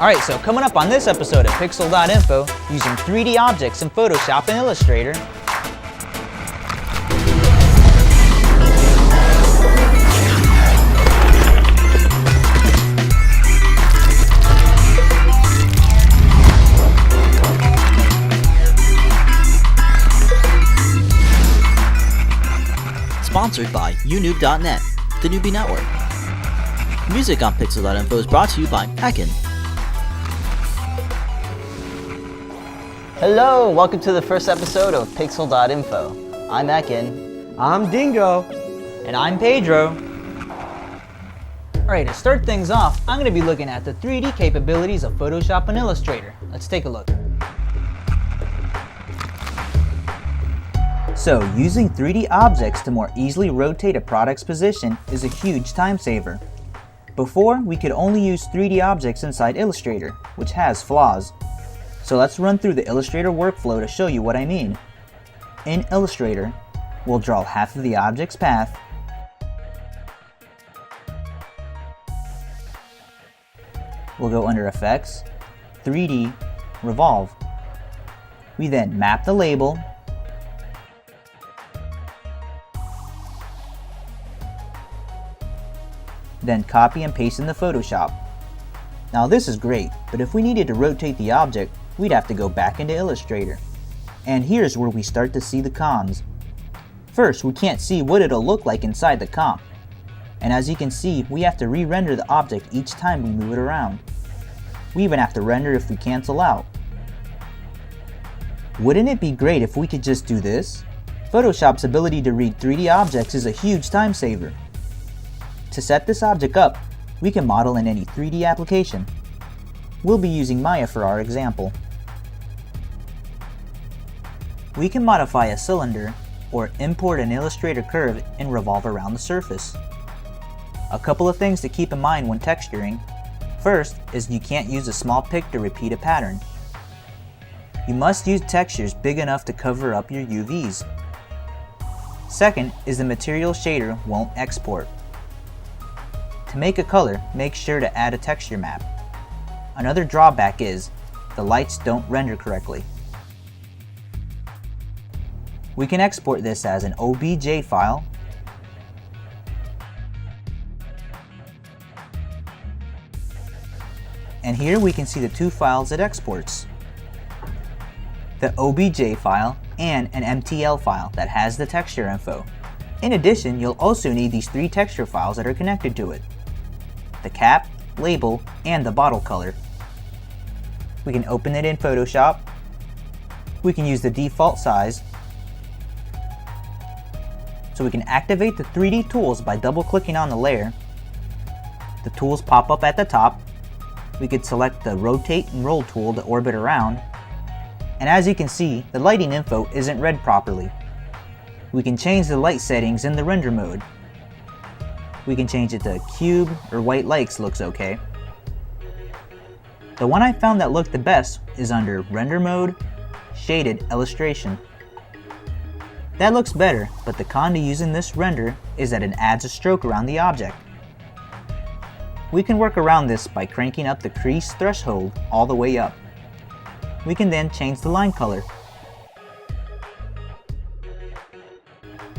Alright, so coming up on this episode of Pixil.info, using 3D objects in Photoshop and Illustrator. Sponsored by unoob.net, the Newbie Network. Music on Pixil.info is brought to you by Ekin. Hello, welcome to the first episode of Pixil.info. I'm Ekin. I'm Dingo. And I'm Pedro. Alright, to start things off, I'm going to be looking at the 3D capabilities of Photoshop and Illustrator. Let's take a look. So, using 3D objects to more easily rotate a product's position is a huge time saver. Before, we could only use 3D objects inside Illustrator, which has flaws. So let's run through the Illustrator workflow to show you what I mean. In Illustrator, we'll draw half of the object's path, we'll go under Effects, 3D, Revolve. We then map the label, then copy and paste in the Photoshop. Now this is great, but if we needed to rotate the object, we'd have to go back into Illustrator. And here's where we start to see the cons. First, we can't see what it'll look like inside the comp. And as you can see, we have to re-render the object each time we move it around. We even have to render if we cancel out. Wouldn't it be great if we could just do this? Photoshop's ability to read 3D objects is a huge time saver. To set this object up, we can model in any 3D application. We'll be using Maya for our example. We can modify a cylinder or import an Illustrator curve and revolve around the surface. A couple of things to keep in mind when texturing. First is you can't use a small pick to repeat a pattern. You must use textures big enough to cover up your UVs. Second is the material shader won't export. To make a color, make sure to add a texture map. Another drawback is the lights don't render correctly. We can export this as an OBJ file, and here we can see the two files it exports. The OBJ file and an MTL file that has the texture info. In addition, you'll also need these three texture files that are connected to it: the cap, label, and the bottle color. We can open it in Photoshop. We can use the default size. So we can activate the 3D tools by double-clicking on the layer. The tools pop up at the top. We could select the rotate and roll tool to orbit around. And as you can see, the lighting info isn't read properly. We can change the light settings in the render mode. We can change it to cube or white lights looks okay. The one I found that looked the best is under Render Mode, Shaded Illustration. That looks better, but the con to using this render is that it adds a stroke around the object. We can work around this by cranking up the crease threshold all the way up. We can then change the line color.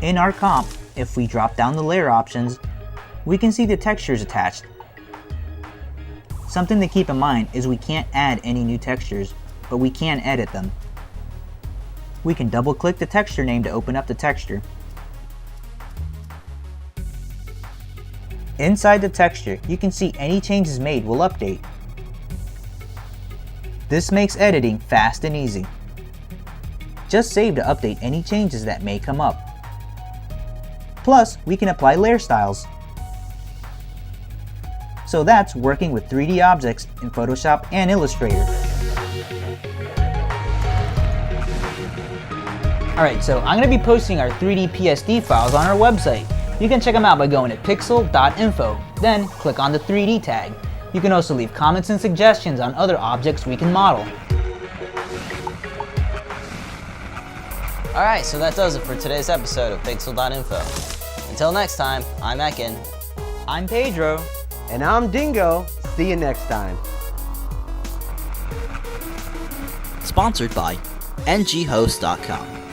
In our comp, if we drop down the layer options, we can see the textures attached. Something to keep in mind is we can't add any new textures, but we can edit them. We can double click the texture name to open up the texture. Inside the texture, you can see any changes made will update. This makes editing fast and easy. Just save to update any changes that may come up. Plus, we can apply layer styles. So that's working with 3D objects in Photoshop and Illustrator. Alright, so I'm going to be posting our 3D PSD files on our website. You can check them out by going to Pixil.info, then click on the 3D tag. You can also leave comments and suggestions on other objects we can model. Alright, so that does it for today's episode of Pixil.info. Until next time, I'm Ekin. I'm Pedro. And I'm Dingo. See you next time. sponsored by nghost.com.